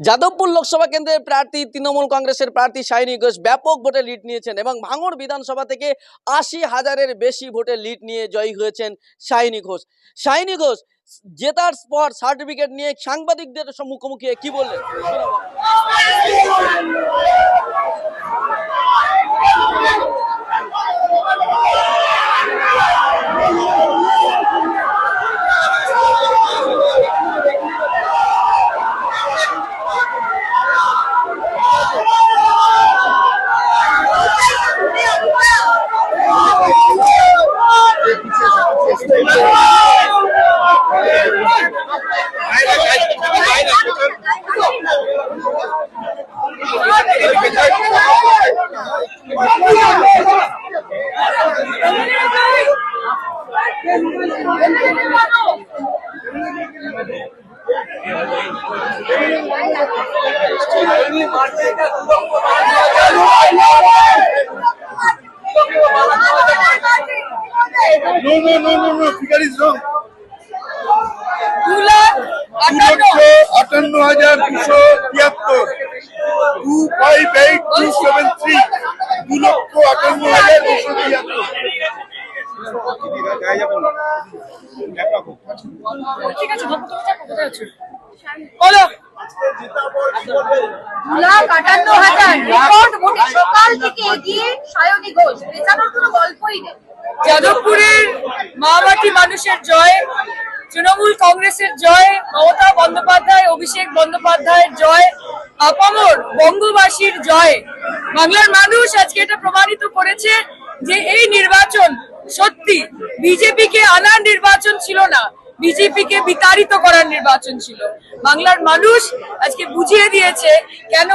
যাদবপুর লোকসভা কেন্দ্রের প্রার্থী তৃণমূল কংগ্রেসের প্রার্থী শাইনী ঘোষ ব্যাপক ভোটে লিড নিয়েছেন এবং ভাঙড় বিধানসভা থেকে ৮০,০০০-এর বেশি ভোটে লিড নিয়ে জয়ী হয়েছেন শাইনী ঘোষ। শাইনী ঘোষ জেতার পর সার্টিফিকেট নিয়ে সাংবাদিকদের মুখোমুখি কি বললেন? No, figure is wrong. 2,58,273 258,273 যাদবপুরের মাওবাদী মানুষের জয়, তৃণমূল কংগ্রেসের জয়, মমতা বন্দ্যোপাধ্যায়, অভিষেক বন্দ্যোপাধ্যায়ের জয়, আপামর বঙ্গবাসীর জয়। বাংলার মানুষ আজকে এটা প্রমাণিত করেছে যে এই নির্বাচন সত্যি বিজেপিকে আনার নির্বাচন ছিল না, বিজেপিকে বিতাড়িত করার নির্বাচন ছিল। বাংলার মানুষ আজকে বুঝিয়ে দিয়েছে কেন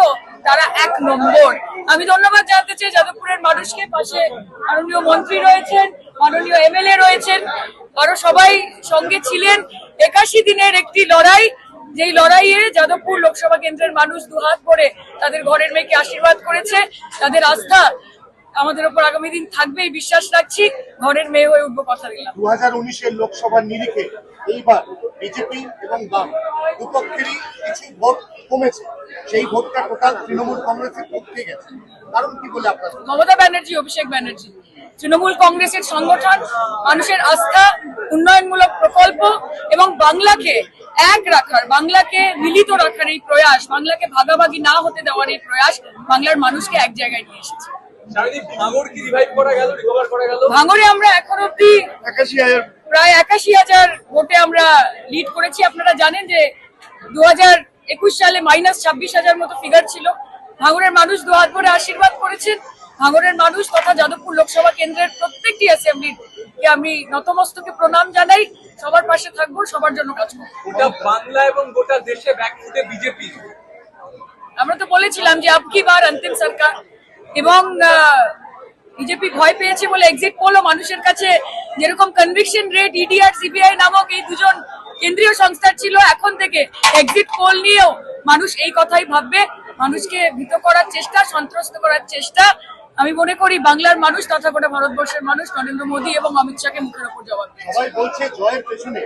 তারা ১ নম্বর। আমি ধন্যবাদ জানাতে চাই যাদবপুরের মানুষকে। পাশে মাননীয় মন্ত্রী রয়েছেন, মাননীয় এমএলএ রয়েছেন, আরো সবাই সঙ্গে ছিলেন। ৮১ দিনের একটি লড়াই, যেই লড়াইয়ে যাদবপুর লোকসভা কেন্দ্রের মানুষ দুহাত ভরে তাদের ঘরের মেয়েকে আশীর্বাদ করেছে। তাদের আস্থা আমাদের উপর আগামী দিন থাকবে, বিশ্বাস রাখছি। ঘরের মেয়ে হয়ে উঠবো, কথা দিলাম। 2019-এর লোকসভার নিরিখে এইবার বিজেপি এবং বাম দুপক্ষেরই কিছু ভোট কমেছে, সেই ভোটটা টোটাল তৃণমূল কংগ্রেসের পক্ষে গেছে। কারণ কি বলে আপনার? মমতা ব্যানার্জি, অভিষেক ব্যানার্জি, তৃণমূল কংগ্রেসের সংগঠন, মানুষের আস্থা, উন্নয়নমূলক প্রকল্প এবং বাংলাকে এক রাখার, বাংলাকে মিলিত রাখার এই প্রয়াস, বাংলাকে ভাগাভাগি না হতে দেওয়ার এই প্রয়াস বাংলার মানুষকে এক জায়গায় নিয়ে এসেছে। ভাঙড়ে আমরা এখন অব্দি প্রায় ৮১,০০০ ভোটে আমরা লিড করেছি। আপনারা জানেন যে 2021 সালে -26,০০০ মতো ফিগার ছিল। ভাঙড়ের মানুষ দুহাত ভরে আশীর্বাদ করেছেন। ভাঙড়ের মানুষ তথা যাদবপুর লোকসভা কেন্দ্রের প্রত্যেকটি অ্যাসেম্বলিকে আমি নতমস্তকে প্রণাম জানাই। সবার পাশে থাকবো, সবার জন্য কাজ করবো। গোটা বাংলা এবং গোটা দেশে ব্যাকফুটে বিজেপি। আমরা তো বলেছিলাম যে আবকি বার অন্তিম সরকার, এবং বিজেপি ভয় পেয়েছে বলে এক্সিট পোলও মানুষের কাছে যেরকম কনভিকশন রেট ইডি আর সিবিআই নামক এই দুজন কেন্দ্রীয় সংস্থার ছিল, এখন থেকে এক্সিট পোল নিয়েও মানুষ এই কথাই ভাববে। মানুষকে ভীত করার চেষ্টা, সন্ত্রস্ত করার চেষ্টা, আমি মনে করি বাংলার মানুষ তথা গোটা ভারতবর্ষের মানুষ নরেন্দ্র মোদী এবং অমিত শাহকে মুখের উপর জবাব দিয়েছে। সবাই বলছে জয়ের পেছনে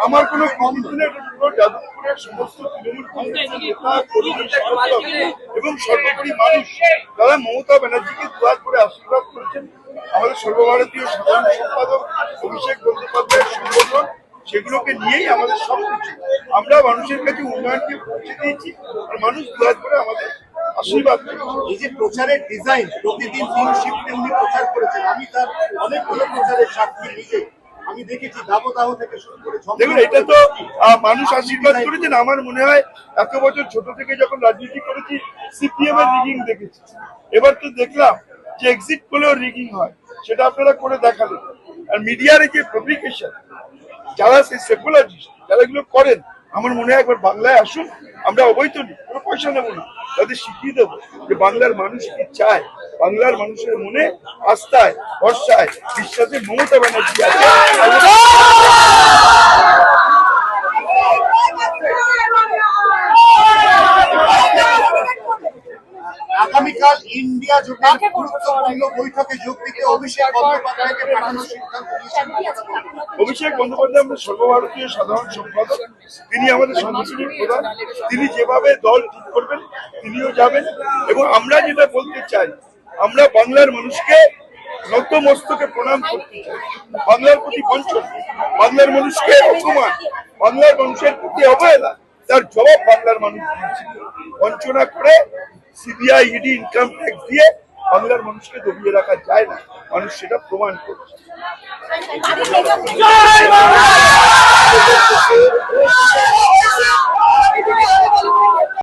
আমার কোনো কমিশনের যাদবপুরের সমস্ত তৃণমূল এবং সর্বোপরি মানুষ তারা মমতা ব্যানার্জিকে দুয়ার করে আশীর্বাদ করেছেন। আমাদের সর্বভারতীয় সাধারণ সম্পাদক অভিষেক বন্দ্যোপাধ্যায়ের সংগঠন, সেগুলোকে নিয়েই আমাদের সবকিছু। আমরা মানুষের কাছে উন্নয়নকে পৌঁছে দিয়েছি আর মানুষ দুয়ার করে আমাদের আশীর্বাদ। এই যে প্রচারের ডিজাইন, প্রতিদিন 3 শিফটে উনি প্রচার করেছেন, আমি তার অনেকগুলো প্রচারের সাক্ষী নিজে আমি দেখেছি, দাবদাহ থেকে শুরু করে। দেখুন, এটা তো মানুষ আশীর্বাদ করেছেন। আমার মনে হয় এত বছর ছোট থেকে যখন রাজনীতি করেছি সিপিএম এর রিগিং দেখেছি, এবার তো দেখলাম যে এক্সিট পোলেও রিগিং হয়, সেটা আপনারা করে দেখালেন। আর মিডিয়ার এই যে পাবলিকেশন, যারা সেই সেকুলারিস্ট যারা এগুলো করেন, আমার মনে হয় একবার বাংলায় আসুন, আমরা অবৈধ নিই, কোনো পয়সা নেবো না, তাদের শিখিয়ে দেবো যে বাংলার মানুষ কি চায়। বাংলার মানুষের মনে আস্থায়, ভরসায়, বিশ্বাসে মমতা ব্যানার্জি আছে। আগামীকাল ইন্ডিয়া জোটের গুরুত্বপূর্ণ বৈঠকে যোগ দিতে অভিষেক বন্দ্যোপাধ্যায়কে পাঠানোর সিদ্ধান্ত নিয়েছেন। অভিষেক বন্দ্যোপাধ্যায় আমাদের সর্বভারতীয় সাধারণ সম্পাদক, তিনি আমাদের সংগঠনের প্রধান, তিনি যেভাবে দল ঠিক করবেন তিনিও যাবেন। এবং আমরা যেটা বলতে চাই, আমরা বাংলার মানুষকে নতমস্তকে প্রণাম করতে চাই। বাংলার প্রতি বঞ্চনা, বাংলার মানুষকে অপমান, বাংলার মানুষের প্রতি অবহেলা, তার জবাব বাংলার মানুষ দিচ্ছে। বঞ্চনা করে সিবিআই, ইডি, ইনকাম ট্যাক্স দিয়ে বাংলার মানুষকে দবিয়ে রাখা যায় না, মানুষ সেটা প্রমাণ করছে। জয় বাংলা।